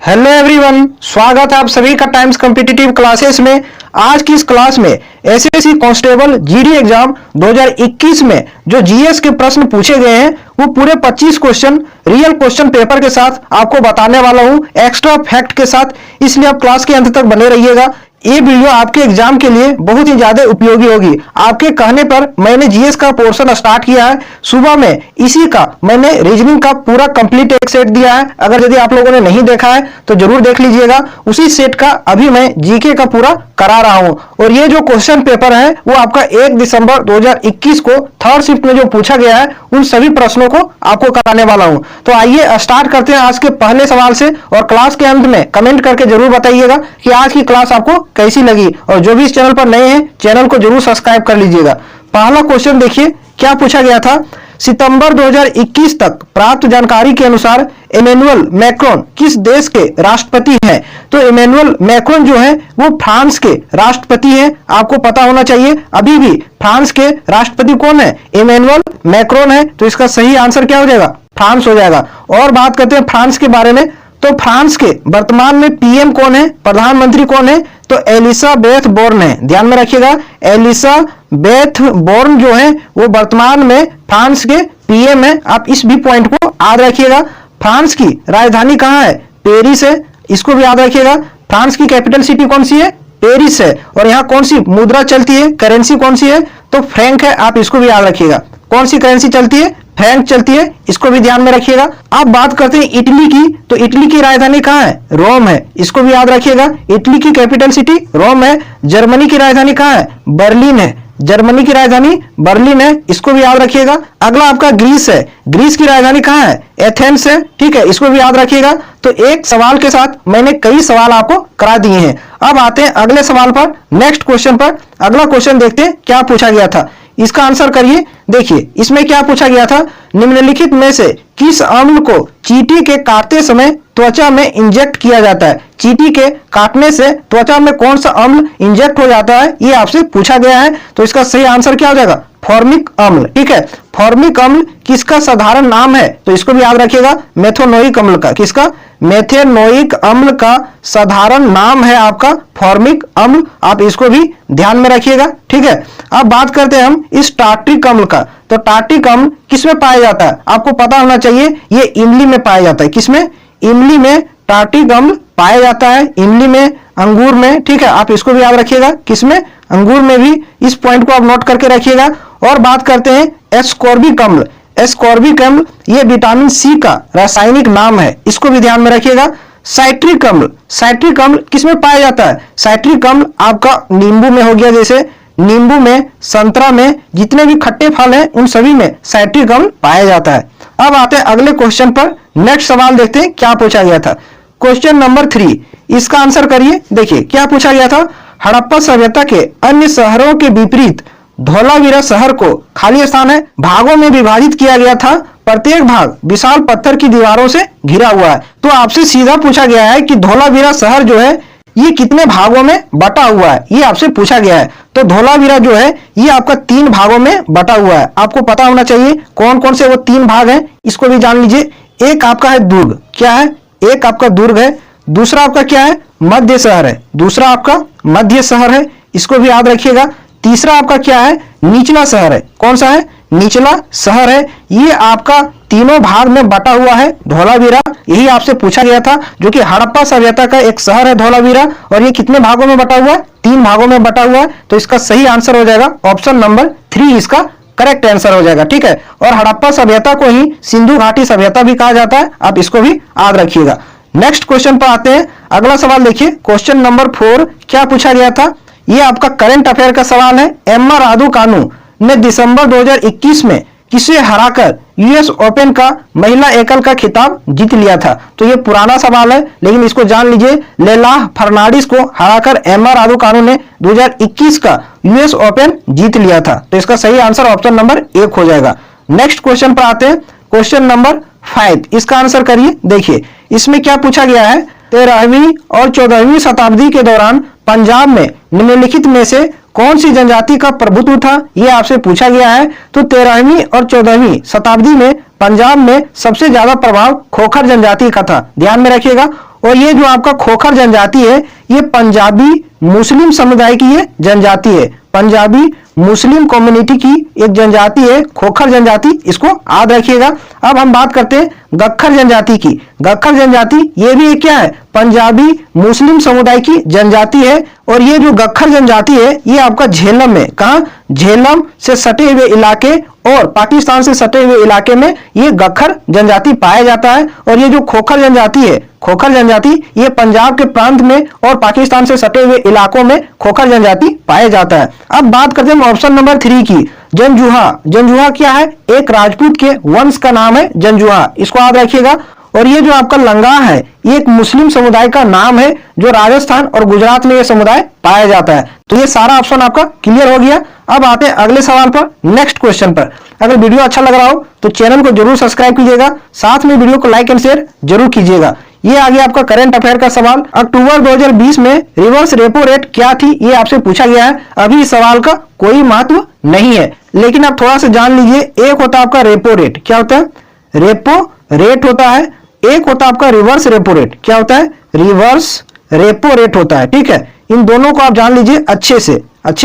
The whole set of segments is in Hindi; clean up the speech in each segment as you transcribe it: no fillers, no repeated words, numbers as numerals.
हेलो एवरीवन, स्वागत है आप सभी का टाइम्स कॉम्पिटिटिव क्लासेस में। आज की इस क्लास में एसएससी कांस्टेबल जीडी एग्जाम 2021 में जो जीएस के प्रश्न पूछे गए हैं वो पूरे 25 क्वेश्चन रियल क्वेश्चन पेपर के साथ आपको बताने वाला हूं, एक्स्ट्रा फैक्ट के साथ। इसलिए आप क्लास के अंत तक बने रहिएगा। ये वीडियो आपके एग्जाम के लिए बहुत ही ज्यादा उपयोगी होगी। आपके कहने पर मैंने जीएस का पोर्शन स्टार्ट किया है। सुबह में इसी का मैंने रीजनिंग का पूरा कंप्लीट एक सेट दिया है। अगर यदि आप लोगों ने नहीं देखा है तो जरूर देख लीजिएगा। उसी सेट का अभी मैं जीके का पूरा करा रहा हूं। और ये जो क्वेश्चन पेपर है वो आपका 1 दिसंबर 2021 को थर्ड शिफ्ट में जो पूछा गया है उन सभी प्रश्नों को आपको कराने वाला हूं। तो आइए स्टार्ट करते हैं आज के पहले सवाल से। और क्लास के अंत में कमेंट करके जरूर बताइएगा कि आज की क्लास आपको कैसी लगी। और जो भी इस चैनल पर नए हैं चैनल को जरूर सब्सक्राइब कर लीजिएगा। पहला क्वेश्चन देखिए क्या पूछा गया था। सितंबर 2021 तक प्राप्त जानकारी के अनुसार इमैनुअल मैक्रोन किस देश के राष्ट्रपति हैं। तो इमैनुअल मैक्रोन जो है वो फ्रांस के राष्ट्रपति हैं। आपको पता होना चाहिए अभी भी फ्रांस के राष्ट्रपति कौन है, इमैनुअल मैक्रोन है। तो इसका सही आंसर क्या हो जाएगा, फ्रांस हो जाएगा। और बात करते हैं फ्रांस के बारे में। तो फ्रांस के वर्तमान में पीएम कौन है, प्रधानमंत्री कौन है। तो एलिजाबेथ बोर्न है। ध्यान में रखिएगा, एलिजाबेथ बोर्न जो है वो वर्तमान में फ्रांस के पीएम है। आप इस भी पॉइंट को याद रखिएगा। फ्रांस की राजधानी कहाँ है, पेरिस है। इसको भी याद रखिएगा। फ्रांस की कैपिटल सिटी कौन सी है, पेरिस है। और यहाँ कौन सी मुद्रा चलती है, करेंसी कौन सी है, तो फ्रैंक है। आप इसको भी याद रखिएगा। कौन सी करेंसी चलती है, फ्रैंक चलती है। इसको भी ध्यान में रखिएगा। अब बात करते हैं इटली की। तो इटली की राजधानी कहाँ है, रोम है। इसको भी याद रखिएगा। इटली की कैपिटल सिटी रोम है। जर्मनी की राजधानी कहाँ है, बर्लिन है। जर्मनी की राजधानी बर्लिन है। इसको भी याद रखिएगा। अगला आपका ग्रीस है। ग्रीस की राजधानी कहाँ है, एथेंस है। ठीक है, इसको भी याद रखिएगा। तो एक सवाल के साथ मैंने कई सवाल आपको करा दिए हैं। अब आते हैं अगले सवाल पर, नेक्स्ट क्वेश्चन पर। अगला क्वेश्चन देखते हैं क्या पूछा गया था। इसका आंसर करिए। देखिए इसमें क्या पूछा गया था, निम्नलिखित में से किस अम्ल को चींटी के काटते समय त्वचा में इंजेक्ट किया जाता है। चींटी के काटने से त्वचा में कौन सा अम्ल इंजेक्ट हो जाता है, ये आपसे पूछा गया है। तो इसका सही आंसर क्या हो जाएगा, फॉर्मिक अम्ल। ठीक है, फॉर्मिक अम्ल किसका साधारण नाम है, तो इसको भी याद रखिएगा, मेथोनोइक अम्ल का। किसका, मेथेनोइक अम्ल का साधारण नाम है आपका फॉर्मिक अम्ल। आप इसको भी ध्यान में रखिएगा। ठीक है, अब बात करते हैं हम इस टार्ट्रिक अम्ल का। तो टार्ट्रिक अम्ल किसमें पाया जाता है, आपको पता होना चाहिए, ये इमली में पाया जाता है। किसमें, इमली में टार्ट्रिक अम्ल पाया जाता है। इमली में, अंगूर में। ठीक है, आप इसको भी याद रखिएगा। किसमें, अंगूर में भी। इस पॉइंट को आप नोट करके रखिएगा। और बात करते हैं एस्कॉर्बिक अम्ल। एस्कॉर्बिक अम्ल ये विटामिन सी का रासायनिक नाम है। इसको भी ध्यान में रखिएगा। साइट्रिक अम्ल, साइट्रिक अम्ल किसमें पाया जाता है, साइट्रिक अम्ल आपका नींबू में हो गया। जैसे नींबू में, संतरा में, जितने भी खट्टे फल हैं उन सभी में साइट्रिक अम्ल पाया जाता है। अब आते हैं अगले क्वेश्चन पर। नेक्स्ट सवाल देखते हैं क्या पूछा गया था। क्वेश्चन नंबर 3, इसका आंसर करिए। देखिए क्या पूछा गया था, हड़प्पा सभ्यता के अन्य शहरों के विपरीत धोलावीरा शहर को खाली स्थान है भागों में विभाजित किया गया था। प्रत्येक भाग विशाल पत्थर की दीवारों से घिरा हुआ है। तो आपसे सीधा पूछा गया है कि धोलावीरा शहर जो है ये कितने भागों में बटा हुआ है, ये आपसे पूछा गया है। तो धोलावीरा जो है ये आपका 3 भागों में बटा हुआ है। आपको पता होना चाहिए कौन कौन से वो 3 भाग हैं, इसको भी जान लीजिए। एक आपका है दुर्ग, क्या है, एक आपका दुर्ग है। दूसरा आपका क्या है, मध्य शहर है। दूसरा आपका मध्य शहर है, इसको भी याद रखिएगा। तीसरा आपका क्या है, निचला शहर है। कौन सा है, निचला शहर है। ये आपका तीनों भाग में बटा हुआ है धोलावीरा। यही आपसे पूछा गया था, जो कि हड़प्पा सभ्यता का एक शहर है धोलावीरा। और ये कितने भागों में बटा हुआ है, 3 भागों में बटा हुआ है। तो इसका सही आंसर हो जाएगा ऑप्शन नंबर 3, इसका करेक्ट आंसर हो जाएगा। ठीक है, और हड़प्पा सभ्यता को ही सिंधु घाटी सभ्यता भी कहा जाता है। आप इसको भी याद रखिएगा। नेक्स्ट क्वेश्चन पर आते हैं। अगला सवाल देखिए, क्वेश्चन नंबर 4 क्या पूछा गया था। ये आपका करंट अफेयर का सवाल है। एम्मा रादुकानु ने दिसंबर 2021 में किसे हराकर यूएस ओपन का महिला एकल का खिताब जीत लिया था। तो ये पुराना सवाल है लेकिन इसको जान लीजिए, लेलाह फर्नांडिस को हराकर एम्मा रादुकानु ने 2021 का यूएस ओपन जीत लिया था। तो इसका सही आंसर ऑप्शन नंबर 1 हो जाएगा। नेक्स्ट क्वेश्चन पर आते हैं, क्वेश्चन नंबर 5, इसका आंसर करिए। देखिए इसमें क्या पूछा गया है, 13वीं और 14वीं शताब्दी के दौरान पंजाब में निम्नलिखित में से कौन सी जनजाति का प्रभुत्व था, ये आपसे पूछा गया है। तो 13वीं और 14वीं शताब्दी में पंजाब में सबसे ज्यादा प्रभाव खोखर जनजाति का था, ध्यान में रखिएगा। और ये जो आपका खोखर जनजाति है, ये पंजाबी मुस्लिम समुदाय की ये जनजाति है, पंजाबी मुस्लिम कम्युनिटी की एक जनजाति है खोखर जनजाति, इसको याद रखिएगा। अब हम बात करते हैं गख्खर जनजाति की। गख्खर जनजाति ये भी एक क्या है, पंजाबी मुस्लिम समुदाय की जनजाति है। और ये जो गख्खर जनजाति है ये आपका झेलम में, कहा झेलम से सटे हुए इलाके और पाकिस्तान से सटे हुए इलाके में ये गख्खर जनजाति पाया जाता है। और ये जो खोखर जनजाति है, खोखर जनजाति ये पंजाब के प्रांत में और पाकिस्तान से सटे हुए इलाकों में खोखर जनजाति पाया जाता है। अब बात करते हैं ऑप्शन नंबर 3 की, जंजुहा। जंजुहा क्या है, एक राजपूत के वंश का नाम है जंजुहा, इसको याद रखिएगा। और ये जो आपका लंगा है ये एक मुस्लिम समुदाय का नाम है जो राजस्थान और गुजरात में ये समुदाय पाया जाता है। तो ये सारा ऑप्शन आपका क्लियर हो गया। अब आते हैं अगले सवाल पर, नेक्स्ट क्वेश्चन पर। अगर वीडियो अच्छा लग रहा हो तो चैनल को जरूर सब्सक्राइब कीजिएगा, साथ में वीडियो को लाइक एंड शेयर जरूर कीजिएगा। ये आ गया आपका करंट अफेयर का सवाल। अक्टूबर 2020 में रिवर्स रेपो रेट क्या थी, ये आपसे पूछा गया है। अभी इस सवाल का कोई महत्व नहीं है, लेकिन आप थोड़ा सा जान लीजिए। एक होता है आपका रेपो रेट, क्या होता है, रेपो रेट होता है। एक होता है आपका रिवर्स रेपो रेट, क्या होता है, रिवर्स रेपो रेट होता है। ठीक है, इन दोनों को आप जान लीजिए अच्छे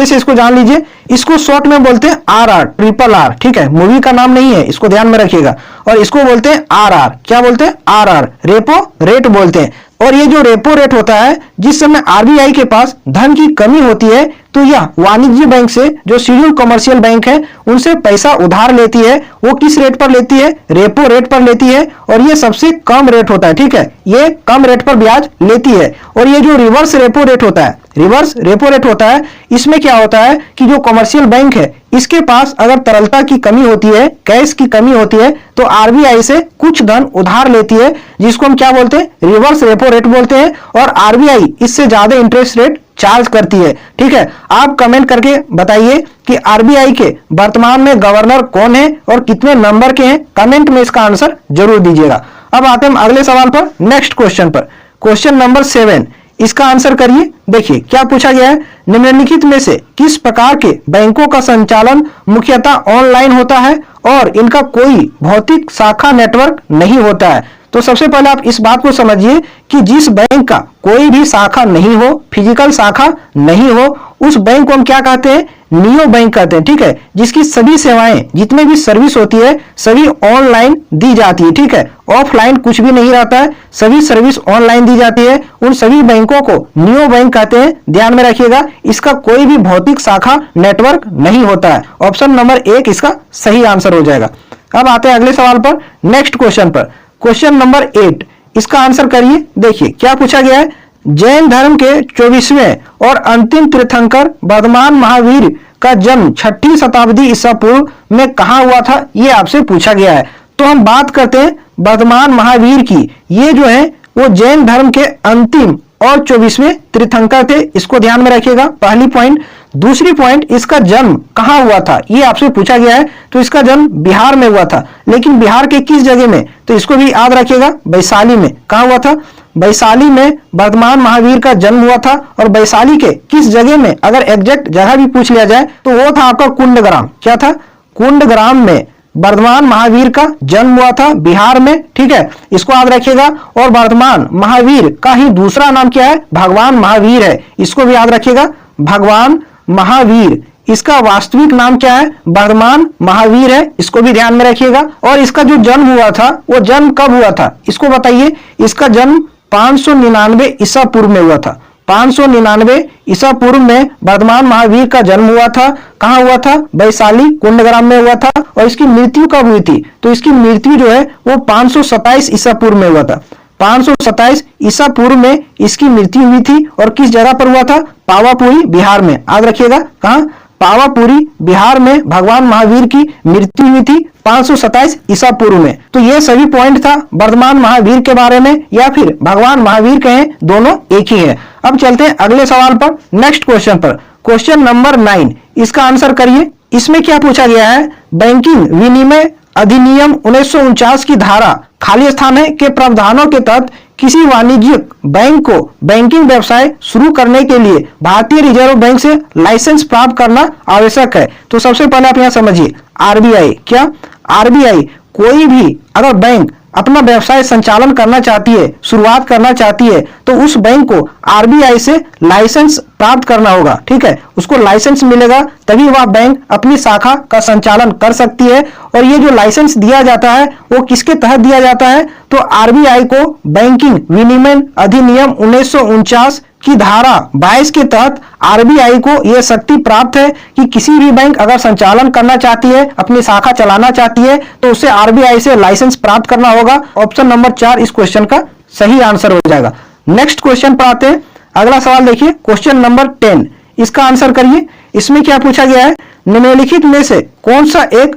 से इसको जान लीजिए। इसको शॉर्ट में बोलते हैं RR, ट्रिपल R। ठीक है, मूवी का नाम नहीं है, इसको ध्यान में रखिएगा। और इसको बोलते हैं RR, क्या बोलते हैं, RR, रेपो रेट बोलते हैं। और ये जो रेपो रेट होता है, जिस समय RBI के पास धन की कमी होती है तो यह वाणिज्य बैंक से, जो शेड्यूल कमर्शियल बैंक है, उनसे पैसा उधार लेती है। वो किस रेट पर लेती है, रेपो रेट पर लेती है। और ये सबसे कम रेट होता है। ठीक है, ये कम रेट पर ब्याज लेती है। और ये जो रिवर्स रेपो रेट होता है, रिवर्स रेपो रेट होता है, इसमें क्या होता है कि जो कमर्शियल बैंक है इसके पास अगर तरलता की कमी होती है, कैश की कमी होती है, तो RBI से कुछ धन उधार लेती है, जिसको हम क्या बोलते हैं, रिवर्स रेपो रेट बोलते हैं। और RBI इससे ज्यादा इंटरेस्ट रेट चार्ज करती है। ठीक है, आप कमेंट करके बताइए कि RBI के वर्तमान में गवर्नर कौन है और कितने नंबर के हैं, कमेंट में इसका आंसर जरूर दीजिएगा। अब आते हैं अगले सवाल पर, नेक्स्ट क्वेश्चन पर। क्वेश्चन नंबर 7, इसका आंसर करिए। देखिए क्या पूछा गया है, निम्नलिखित में से किस प्रकार के बैंकों का संचालन मुख्यतः ऑनलाइन होता है और इनका कोई भौतिक शाखा नेटवर्क नहीं होता है। तो सबसे पहले आप इस बात को समझिए कि जिस बैंक का कोई भी शाखा नहीं हो, फिजिकल शाखा नहीं हो, उस बैंक को हम क्या कहते हैं, नियो बैंक कहते हैं। ठीक है, जिसकी सभी सेवाएं, जितने भी सर्विस होती है, सभी ऑनलाइन दी जाती है। ठीक है, ऑफलाइन कुछ भी नहीं रहता है, सभी सर्विस ऑनलाइन दी जाती है। उन सभी बैंकों को नियो बैंक कहते हैं, ध्यान में रखिएगा। इसका कोई भी भौतिक शाखा नेटवर्क नहीं होता है। ऑप्शन नंबर 1 इसका सही आंसर हो जाएगा। अब आते हैं अगले सवाल पर, नेक्स्ट क्वेश्चन पर। क्वेश्चन नंबर 8, इसका आंसर करिए। देखिए क्या पूछा गया है, जैन धर्म के 24वें और अंतिम तीर्थंकर वर्धमान महावीर का जन्म 6ठी शताब्दी ईसा पूर्व में कहां हुआ था, ये आपसे पूछा गया है। तो हम बात करते हैं वर्धमान महावीर की। ये जो है वो जैन धर्म के अंतिम और 24वें तीर्थंकर थे, इसको ध्यान में रखिएगा, पहली पॉइंट। दूसरी पॉइंट, इसका जन्म कहां हुआ था, ये आपसे पूछा गया है। तो इसका जन्म बिहार में हुआ था, लेकिन बिहार के किस जगह में, तो इसको भी याद रखिएगा, वैशाली में। कहां हुआ था, वैशाली में वर्धमान महावीर का जन्म हुआ था। और वैशाली के किस जगह में, अगर एग्जैक्ट जगह भी पूछ लिया जाए तो वो था आपका कुंडग्राम। क्या था, कुंडग्राम में वर्धमान महावीर का जन्म हुआ था, बिहार में। ठीक है, इसको याद रखिएगा। और वर्धमान महावीर का ही दूसरा नाम क्या है, भगवान महावीर है, इसको भी याद रखिएगा, भगवान महावीर। इसका वास्तविक नाम क्या है, वर्धमान महावीर है, इसको भी ध्यान में रखिएगा। और इसका जो जन्म हुआ था वो जन्म कब हुआ था, इसको बताइए। इसका जन्म 599 ईसा पूर्व में हुआ था। 599 ईसा पूर्व में वर्धमान महावीर का जन्म हुआ था। कहां हुआ था, वैशाली कुंडग्राम में हुआ था। और इसकी मृत्यु कब हुई थी, तो इसकी मृत्यु जो है वो 527 ईसा पूर्व में हुआ था। 527 ईसा पूर्व में इसकी मृत्यु हुई थी। और किस जगह पर हुआ था, पावापुरी बिहार में, याद रखिएगा। कहां, पावापुरी बिहार में भगवान महावीर की मृत्यु हुई थी 527 ईसा पूर्व में। तो ये सभी पॉइंट था वर्धमान महावीर के बारे में, या फिर भगवान महावीर कहें, दोनों एक ही है। अब चलते हैं अगले सवाल पर, नेक्स्ट क्वेश्चन पर। क्वेश्चन नंबर 9, इसका आंसर करिए। इसमें क्या पूछा गया है, बैंकिंग विनिमय अधिनियम 1949 की धारा खाली स्थान है के प्रावधानों के तहत किसी वाणिज्यिक बैंक को बैंकिंग व्यवसाय शुरू करने के लिए भारतीय रिजर्व बैंक से लाइसेंस प्राप्त करना आवश्यक है? तो सबसे पहले आप यहां समझिए, आरबीआई क्या, आरबीआई कोई भी अगर बैंक अपना व्यवसाय संचालन करना चाहती है, शुरुआत करना चाहती है, तो उस बैंक को आरबीआई से लाइसेंस प्राप्त करना होगा। ठीक है, उसको लाइसेंस मिलेगा तभी वह बैंक अपनी शाखा का संचालन कर सकती है। और ये जो लाइसेंस दिया जाता है वो किसके तहत दिया जाता है? तो आरबीआई को बैंकिंग विनियमन अधिनियम 1949 की धारा 22 के तहत आरबीआई को यह शक्ति प्राप्त है कि किसी भी बैंक अगर संचालन करना चाहती है, अपनी शाखा चलाना चाहती है, तो उसे आरबीआई से लाइसेंस प्राप्त करना होगा। ऑप्शन नंबर 4 इस क्वेश्चन का सही आंसर हो जाएगा। नेक्स्ट क्वेश्चन पर आते हैं। अगला सवाल देखिए, क्वेश्चन नंबर 10, इसका आंसर करिए। इसमें क्या पूछा गया है? निम्नलिखित में से कौन सा एक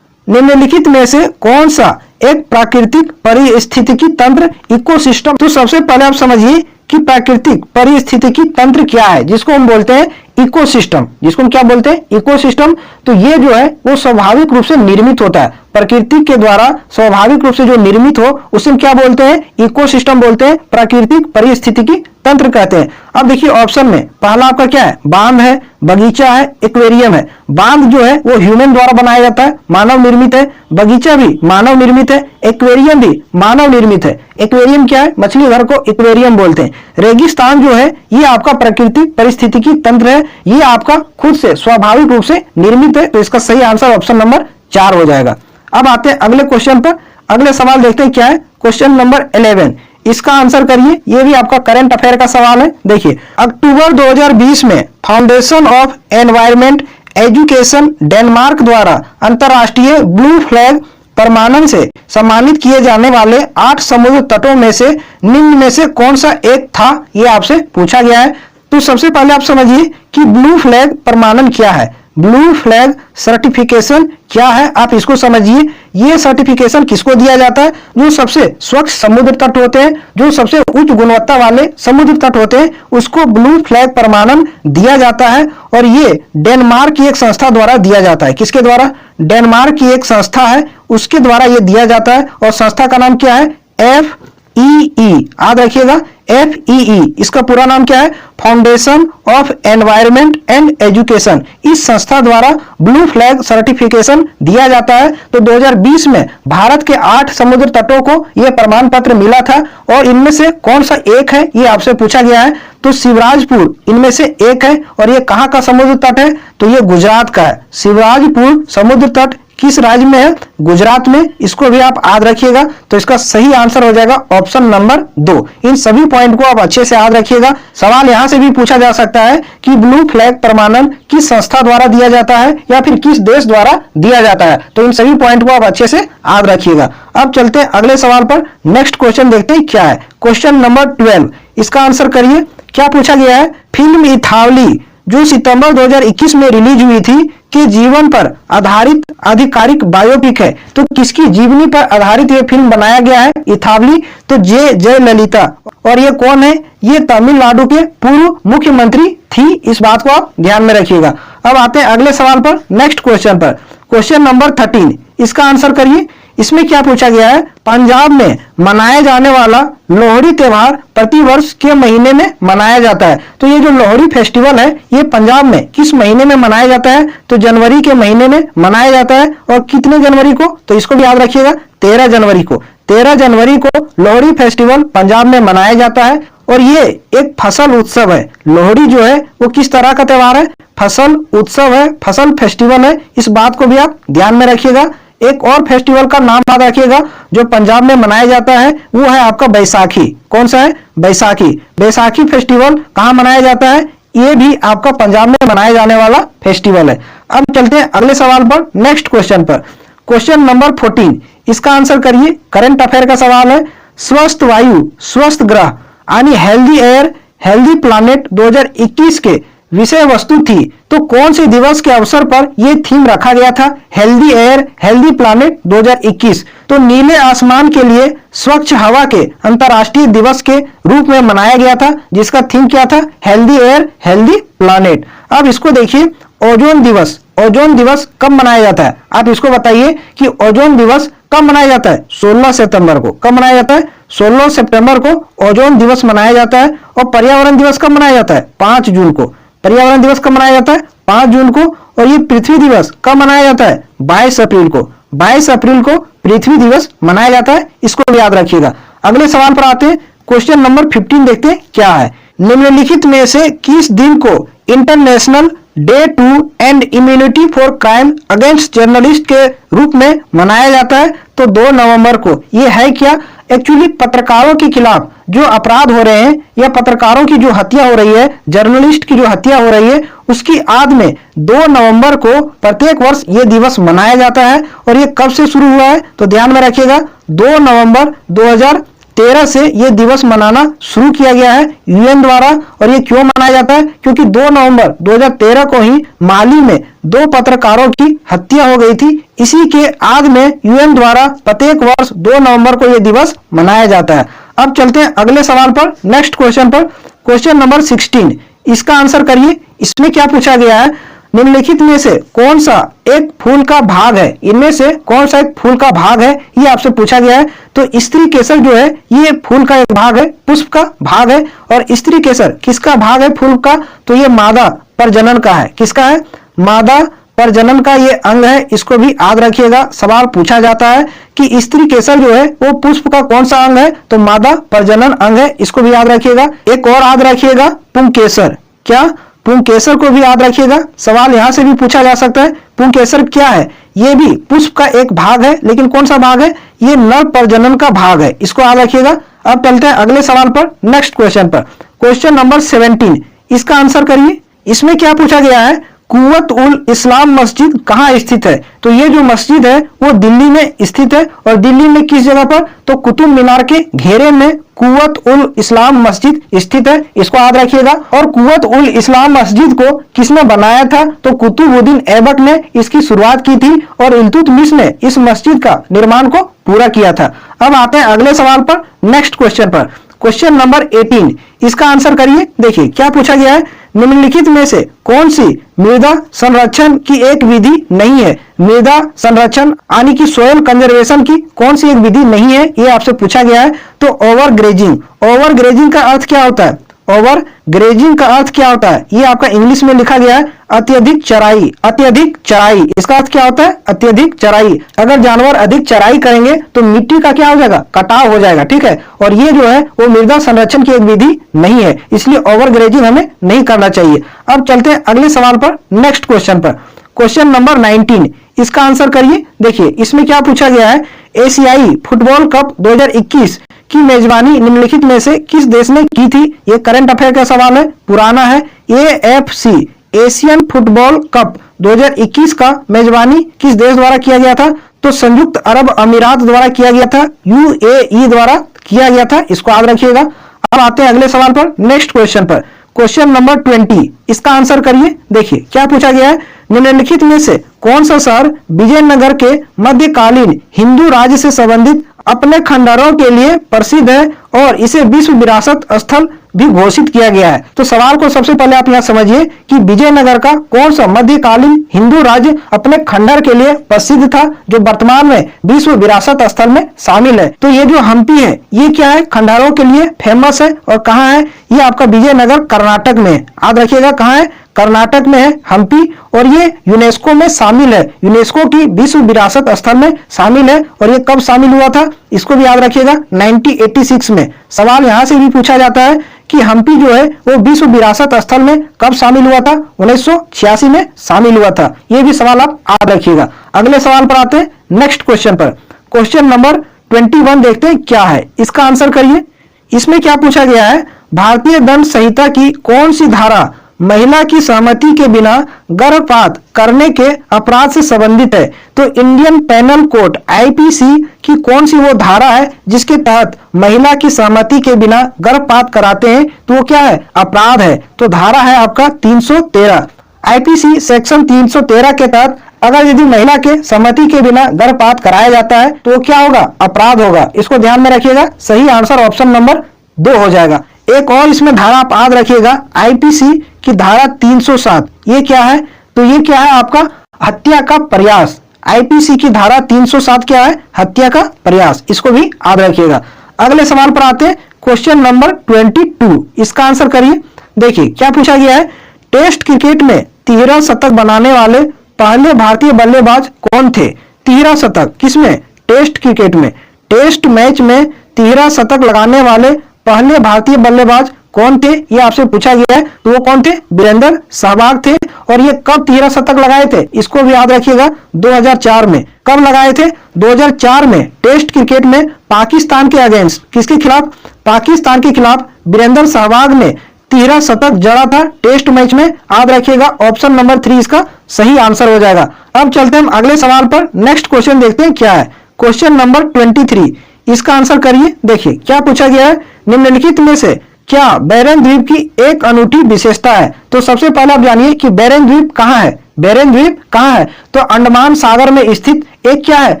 निम्नलिखित में से कौन सा एक प्राकृतिक पारिस्थितिकी तंत्र इकोसिस्टम? तो सबसे पहले आप समझिए कि प्राकृतिक पारिस्थितिकी तंत्र क्या है, जिसको हम बोलते हैं इकोसिस्टम। जिसको हम क्या बोलते हैं? इकोसिस्टम। तो ये जो है वो स्वाभाविक रूप से निर्मित होता है, प्रकृति के द्वारा स्वाभाविक रूप से जो निर्मित हो उसे हम क्या बोलते हैं? इकोसिस्टम बोलते हैं, प्राकृतिक पारिस्थितिकी तंत्र कहते हैं। अब देखिए ऑप्शन में पहला आपका क्या है? बांध है, बगीचा है, एक्वेरियम है। बांध जो है वो ह्यूमन द्वारा बनाया जाता है, मानव निर्मित है। बगीचा भी मानव निर्मित है, एक्वेरियम भी मानव निर्मित है। एक्वेरियम क्या है? मछली घर को एक्वेरियम बोलते हैं। रेगिस्तान जो है ये आपका प्राकृतिक पारिस्थितिकी तंत्र है, ये आपका खुद से स्वाभाविक रूप से निर्मित है। तो इसका सही आंसर ऑप्शन नंबर 4 हो जाएगा। अब आते हैं अगले क्वेश्चन पर। अगले सवाल देखते हैं क्या है, क्वेश्चन नंबर 11, इसका आंसर करिए। ये भी आपका करंट अफेयर का सवाल है। देखिए, अक्टूबर 2020 में foundation of environment education Denmark द्वारा अंतरराष्ट्रीय ब्लू फ्लैग प्रमाणन से सम्मानित किए जाने वाले 8 समुद्र तटों में से निम्न में से कौन सा एक था, ये आपसे पूछा गया है। तो सबसे पहले आप समझिए कि ब्लू फ्लैग प्रमाणन क्या है, ब्लू फ्लैग सर्टिफिकेशन क्या है, आप इसको समझिए। ये सर्टिफिकेशन किसको दिया जाता है? जो सबसे स्वच्छ समुद्र तट होते हैं, जो सबसे उच्च गुणवत्ता वाले समुद्र तट होते हैं, उसको ब्लू फ्लैग प्रमाणन दिया जाता है। और ये डेनमार्क की एक संस्था द्वारा दिया जाता है। किसके द्वारा? डेनमार्क की एक संस्था है, उसके द्वारा ये दिया जाता है। और संस्था का नाम क्या है? FEE, याद रखिएगा, FEE। इसका पूरा नाम क्या है? Foundation of environment and education. इस संस्था द्वारा ब्लू फ्लैग सर्टिफिकेशन दिया जाता है। तो 2020 में भारत के 8 समुद्र तटों को यह प्रमाण पत्र मिला था। और इनमें से कौन सा एक है, ये आपसे पूछा गया है। तो शिवराजपुर इनमें से एक है। और ये कहां का समुद्र तट है? तो ये गुजरात का है। शिवराजपुर समुद्र तट किस राज्य में है? गुजरात में। इसको भी आप याद रखिएगा। तो इसका सही आंसर हो जाएगा ऑप्शन नंबर 2। इन सभी पॉइंट को आप अच्छे से याद रखिएगा। सवाल यहां से भी पूछा जा सकता है कि ब्लू फ्लैग प्रमाणन किस संस्था द्वारा दिया जाता है या फिर किस देश द्वारा दिया जाता है। तो इन सभी पॉइंट को आप अच्छे से याद रखिएगा। अब चलते हैं अगले सवाल पर। नेक्स्ट क्वेश्चन देखते हैं क्या है, क्वेश्चन नंबर 12, इसका आंसर करिए। क्या पूछा गया है? फिल्म इथावली जो सितंबर 2021 में रिलीज हुई थी के जीवन पर आधारित आधिकारिक बायोपिक है। तो किसकी जीवनी पर आधारित ये फिल्म बनाया गया है, इथावली? तो जयललिता। और ये कौन है? ये तमिलनाडु के पूर्व मुख्यमंत्री थी। इस बात को आप ध्यान में रखिएगा। अब आते हैं अगले सवाल पर, नेक्स्ट क्वेश्चन पर, क्वेश्चन नंबर 13, इसका आंसर करिए। इसमें क्या पूछा गया है? पंजाब में मनाया जाने वाला लोहड़ी त्योहार प्रतिवर्ष के महीने में मनाया जाता है। तो ये जो लोहड़ी फेस्टिवल है ये पंजाब में किस महीने में मनाया जाता है? तो जनवरी के महीने में मनाया जाता है। और कितने जनवरी को? तो इसको भी याद रखिएगा, 13 जनवरी को। 13 जनवरी को लोहड़ी फेस्टिवल पंजाब में मनाया जाता है। और ये एक फसल उत्सव है। लोहड़ी जो है वो किस तरह का त्योहार है? फसल उत्सव है, फसल फेस्टिवल है। इस बात को भी आप ध्यान में रखिएगा। एक और फेस्टिवल का नाम याद रखिएगा जो पंजाब में मनाया जाता है, वो है आपका बैसाखी। कौन सा है? बैसाखी। बैसाखी फेस्टिवल कहां मनाया जाता है? ये भी आपका पंजाब में मनाया जाने वाला फेस्टिवल है। अब चलते हैं अगले सवाल पर, नेक्स्ट क्वेश्चन पर, क्वेश्चन नंबर 14, इसका आंसर करिए। करंट अफेयर का सवाल है। स्वस्थ वायु स्वस्थ ग्रह यानी हेल्दी एयर हेल्दी प्लैनेट 2021 के विषय वस्तु थी। तो कौन से दिवस के अवसर पर यह थीम रखा गया था? Healthy air healthy planet 2021। तो नीले आसमान के लिए स्वच्छ हवा के अंतर्राष्ट्रीय दिवस के रूप में मनाया गया था, जिसका थीम क्या था? Healthy air healthy planet. अब इसको देखिए, ओजोन दिवस, ओजोन दिवस कब मनाया जाता है? आप इसको बताइए कि ओजोन दिवस कब मनाया जाता है? 16 सितंबर को। कब मनाया जाता है? 16 सितंबर को ओजोन दिवस मनाया जाता है। और पर्यावरण दिवस कब मनाया जाता है? 5 जून को। पर्यावरण दिवस कब मनाया जाता है? 5 जून को। और ये पृथ्वी दिवस कब मनाया जाता है? 22 अप्रैल को। 22 अप्रैल को पृथ्वी दिवस मनाया जाता है, इसको याद रखिएगा। अगले सवाल पर आते हैं। क्वेश्चन नंबर 15 देखते हैं क्या है। निम्नलिखित में से किस दिन को international day to end immunity for crime against journalist के रूप में मनाया जाता है? तो 2 नवंबर को। ये है क्या? एक्चुअली पत्रकारों के खिलाफ जो अपराध हो रहे हैं या पत्रकारों की जो हत्या हो रही है, जर्नलिस्ट की जो हत्या हो रही है, उसकी आद में 2 नवंबर को प्रत्येक वर्ष ये दिवस मनाया जाता है। और ये कब से शुरू हुआ है? तो ध्यान में रखिएगा, 2 नवंबर 2013 से ये दिवस मनाना शुरू किया गया है यूएन द्वारा। और ये क्यों मनाया जाता है? क्योंकि 2 नवंबर 2013 को ही माली में 2 पत्रकारों की हत्या हो गई थी। इसी के आद में यूएन द्वारा प्रत्येक वर्ष 2 नवंबर को यह दिवस मनाया जाता है। अब चलते हैं अगले सवाल पर, नेक्स्ट क्वेश्चन पर। क्वेश्चन नंबर 16, इसका आंसर करिए। इसमें क्या पूछा गया है? निम्नलिखित में से कौन सा एक फूल का भाग है? इनमें से कौन सा एक फूल का भाग है, ये आपसे पूछा गया है। तो स्त्री केसर जो है ये फूल का एक भाग है, पुष्प का भाग है। और स्त्री केसर किसका भाग है फूल का? तो ये मादा प्रजनन का है। किसका है? मादा प्रजनन का ये अंग है, इसको भी याद रखिएगा। सवाल पूछा जाता है कि स्त्री केसर जो है वो पुष्प का कौन सा अंग है? तो मादा प्रजनन अंग है, इसको भी याद रखिएगा। एक और याद रखिएगा, पुंकेसर। क्या? पुंकेसर को भी याद रखिएगा। सवाल यहां से भी पूछा जा सकता है, पुंकेसर क्या है? ये भी पुष्प का एक भाग है, लेकिन कौन सा भाग है? ये नर प्रजनन का भाग है, इसको याद रखिएगा। अब चलते हैं अगले सवाल पर, नेक्स्ट क्वेश्चन पर। क्वेश्चन नंबर 17, इसका आंसर करिए। इसमें क्या पूछा गया है? कुव्वत उल इस्लाम मस्जिद कहाँ स्थित है? तो ये जो मस्जिद है वो दिल्ली में स्थित है। और दिल्ली में किस जगह पर? तो कुतुब मीनार के घेरे में कुव्वत उल इस्लाम मस्जिद स्थित है, इसको याद रखिएगा। और कुव्वत उल इस्लाम मस्जिद को किसने बनाया था? तो कुतुबुद्दीन ऐबक ने इसकी शुरुआत की थी और इल्तुतमिश ने इस मस्जिद का निर्माण को पूरा किया था। अब आते हैं अगले सवाल पर, नेक्स्ट क्वेश्चन पर। क्वेश्चन नंबर 18, इसका आंसर करिए। देखिए क्या पूछा गया है? निम्नलिखित में से कौन सी मृदा संरक्षण की एक विधि नहीं है? मृदा संरक्षण यानी कि सोयल कंजर्वेशन की कौन सी एक विधि नहीं है, ये आपसे पूछा गया है। तो ओवर ग्रेजिंग। ओवर ग्रेजिंग का अर्थ क्या होता है? ओवर ग्रेजिंग का अर्थ क्या होता है? ये आपका इंग्लिश में लिखा गया है, अत्यधिक चराई। अत्यधिक चराई, इसका अर्थ क्या होता है? अत्यधिक चराई। अगर जानवर अधिक चराई करेंगे तो मिट्टी का क्या हो जाएगा? कटाव हो जाएगा, ठीक है। और ये जो है वो मृदा संरक्षण की एक विधि नहीं है, इसलिए ओवर ग्रेजिंग हमें नहीं करना चाहिए। अब चलते हैं अगले सवाल पर, नेक्स्ट क्वेश्चन पर। क्वेश्चन नंबर 19, इसका आंसर करिए। देखिए इसमें क्या पूछा गया है? एशियाई फुटबॉल कप 2021 की मेजबानी निम्नलिखित में से किस देश ने की थी? ये करंट अफेयर का सवाल है, पुराना है। AFC एशियन फुटबॉल कप 2021 का मेजबानी किस देश द्वारा किया गया था? तो संयुक्त अरब अमीरात द्वारा किया गया था, UAE द्वारा किया गया था, इसको याद रखिएगा। अब आते हैं अगले सवाल पर, नेक्स्ट क्वेश्चन पर। क्वेश्चन नंबर 20, इसका आंसर करिए। देखिए क्या पूछा गया है? निम्नलिखित में से कौन सा शहर विजयनगर के मध्यकालीन हिंदू राज्य से संबंधित अपने खंडहरों के लिए प्रसिद्ध है और इसे विश्व विरासत स्थल भी घोषित किया गया है? तो सवाल को सबसे पहले आप यहाँ समझिए कि विजयनगर का कौन सा मध्यकालीन हिंदू राज्य अपने खंडहर के लिए प्रसिद्ध था, जो वर्तमान में विश्व विरासत स्थल में शामिल है? तो ये जो हम्पी है ये क्या है? खंडहरों के लिए फेमस है। और कहाँ है? ये आपका विजयनगर कर्नाटक में है, याद रखिएगा। कहाँ है? कर्नाटक में है हम्पी। और ये यूनेस्को में शामिल है, यूनेस्को की विश्व विरासत स्थल में शामिल है। और ये कब शामिल हुआ था? इसको भी याद रखिएगा, 1986 में। सवाल यहां से भी पूछा जाता है कि हम्पी जो है वो विश्व विरासत स्थल में कब शामिल हुआ था? 1986 में शामिल हुआ था। ये भी सवाल आप याद रखिएगा। अगले सवाल पर आते हैं, नेक्स्ट क्वेश्चन पर। क्वेश्चन नंबर 21 देखते हैं क्या है, इसका आंसर करिए। इसमें क्या पूछा गया है? भारतीय दंड संहिता की कौन सी धारा महिला की सहमति के बिना गर्भपात करने के अपराध से संबंधित है? तो इंडियन पेनल कोड IPC की कौन सी वो धारा है जिसके तहत महिला की सहमति के बिना गर्भपात कराते हैं? तो वो क्या है? अपराध है। तो धारा है आपका 313। IPC सेक्शन 313 के तहत अगर यदि महिला के सहमति के बिना गर्भपात कराया जाता है तो क्या होगा? अपराध होगा। इसको ध्यान में रखिएगा। सही आंसर ऑप्शन नंबर 2 हो जाएगा। एक और इसमें धारा आप याद रखिएगा, IPC की धारा 307। ये क्या है? तो ये क्या है? आपका हत्या का प्रयास। आईपीसी की धारा 307 क्या है? हत्या का प्रयास। इसको भी याद रखिएगा। अगले सवाल पर आते हैं, क्वेश्चन नंबर 22। इसका आंसर करिए। देखिए क्या पूछा गया है, टेस्ट क्रिकेट में तिहरा शतक बनाने वाले पहले भारतीय बल्लेबाज कौन थे? तिहरा शतक किसमें? टेस्ट क्रिकेट में। टेस्ट मैच में तिहरा शतक लगाने वाले पहले भारतीय बल्लेबाज कौन थे? ये आपसे पूछा गया है। तो वो कौन थे? वीरेंद्र सहवाग थे। और ये कब तिहरा शतक लगाए थे? इसको भी याद रखिएगा, 2004 में। कब लगाए थे? 2004 में टेस्ट क्रिकेट में पाकिस्तान के अगेंस्ट, किसके खिलाफ? पाकिस्तान के खिलाफ वीरेंद्र सहवाग ने तिहरा शतक जड़ा था टेस्ट मैच में। याद रखिएगा, ऑप्शन नंबर 3 इसका सही आंसर हो जाएगा। अब चलते हैं हम अगले सवाल पर। नेक्स्ट क्वेश्चन देखते हैं क्या है। क्वेश्चन नंबर 23, इसका आंसर करिए। देखिए क्या पूछा गया है, निम्नलिखित में से क्या बैरन द्वीप की एक अनूठी विशेषता है? तो सबसे पहले आप जानिए कि बैरन द्वीप कहाँ है। बैरन द्वीप कहाँ है? तो अंडमान सागर में स्थित एक क्या है?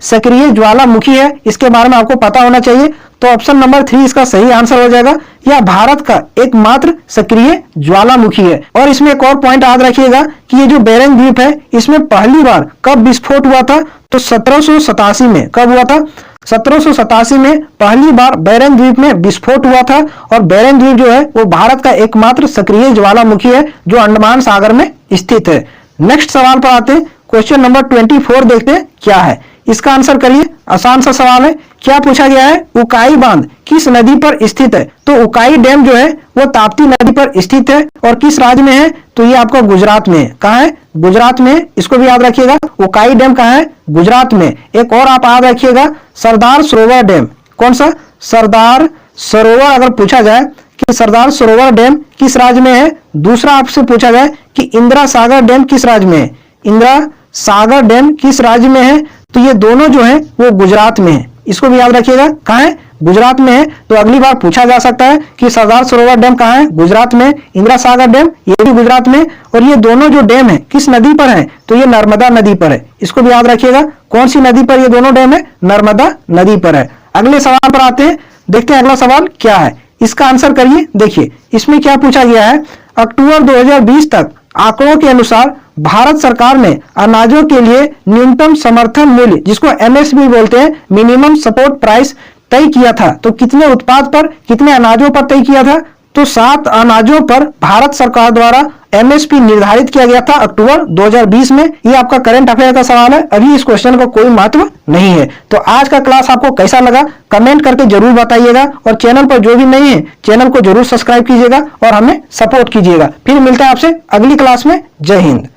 सक्रिय ज्वालामुखी है। इसके बारे में आपको पता होना चाहिए। तो ऑप्शन नंबर 3 इसका सही आंसर हो जाएगा। यह भारत का एकमात्र सक्रिय ज्वालामुखी है। और इसमें एक और पॉइंट याद रखिएगा कि ये जो बैरन द्वीप है, इसमें पहली बार कब विस्फोट हुआ था? तो 1787 में। कब हुआ था? 1787 में पहली बार बैरन द्वीप में विस्फोट हुआ था। और बैरन द्वीप जो है वो भारत का एकमात्र सक्रिय ज्वालामुखी है जो अंडमान सागर में स्थित है। नेक्स्ट सवाल पर आते हैं, क्वेश्चन नंबर 24 देखते हैं क्या है। इसका आंसर करिए। आसान सा सवाल है। क्या पूछा गया है, उकाई बांध किस नदी पर स्थित है? तो उकाई डैम जो है वो ताप्ती नदी पर स्थित है। और किस राज्य में है? तो ये आपका गुजरात में है। कहाँ है? गुजरात में। इसको भी याद रखिएगा, उकाई डैम कहाँ है? गुजरात में। एक और आप याद रखिएगा, सरदार सरोवर डैम। कौन सा? सरदार सरोवर। अगर पूछा जाए कि सरदार सरोवर डैम किस राज्य में है, दूसरा आपसे पूछा जाए कि इंदिरा सागर डैम किस राज्य में है, इंदिरा सागर डैम किस राज्य में है, तो ये दोनों जो है वो गुजरात में है। इसको भी याद रखिएगा, कहाँ है? गुजरात में है। तो अगली बार पूछा जा सकता है कि सरदार सरोवर डैम कहाँ है? गुजरात में। इंदिरा सागर डैम ये भी गुजरात में। और ये दोनों जो डैम है किस नदी पर है? तो ये नर्मदा नदी पर है। इसको भी याद रखिएगा। कौन सी नदी पर ये दोनों डैम है? नर्मदा नदी पर है। अगले सवाल पर आते हैं, देखते हैं अगला सवाल क्या है। इसका आंसर करिए। देखिए इसमें क्या पूछा गया है, अक्टूबर 2020 तक आंकड़ों के अनुसार भारत सरकार ने अनाजों के लिए न्यूनतम समर्थन मूल्य, जिसको एमएसपी बोलते हैं, मिनिमम सपोर्ट प्राइस, तय किया था। तो कितने उत्पाद पर, कितने अनाजों पर तय किया था? तो 7 अनाजों पर भारत सरकार द्वारा एमएसपी निर्धारित किया गया था अक्टूबर 2020 में। ये आपका करंट अफेयर का सवाल है। अभी इस क्वेश्चन का कोई महत्व नहीं है। तो आज का क्लास आपको कैसा लगा कमेंट करके जरूर बताइएगा। और चैनल पर जो भी नहीं है, चैनल को जरूर सब्सक्राइब कीजिएगा और हमें सपोर्ट कीजिएगा। फिर मिलते हैं आपसे अगली क्लास में। जय हिंद।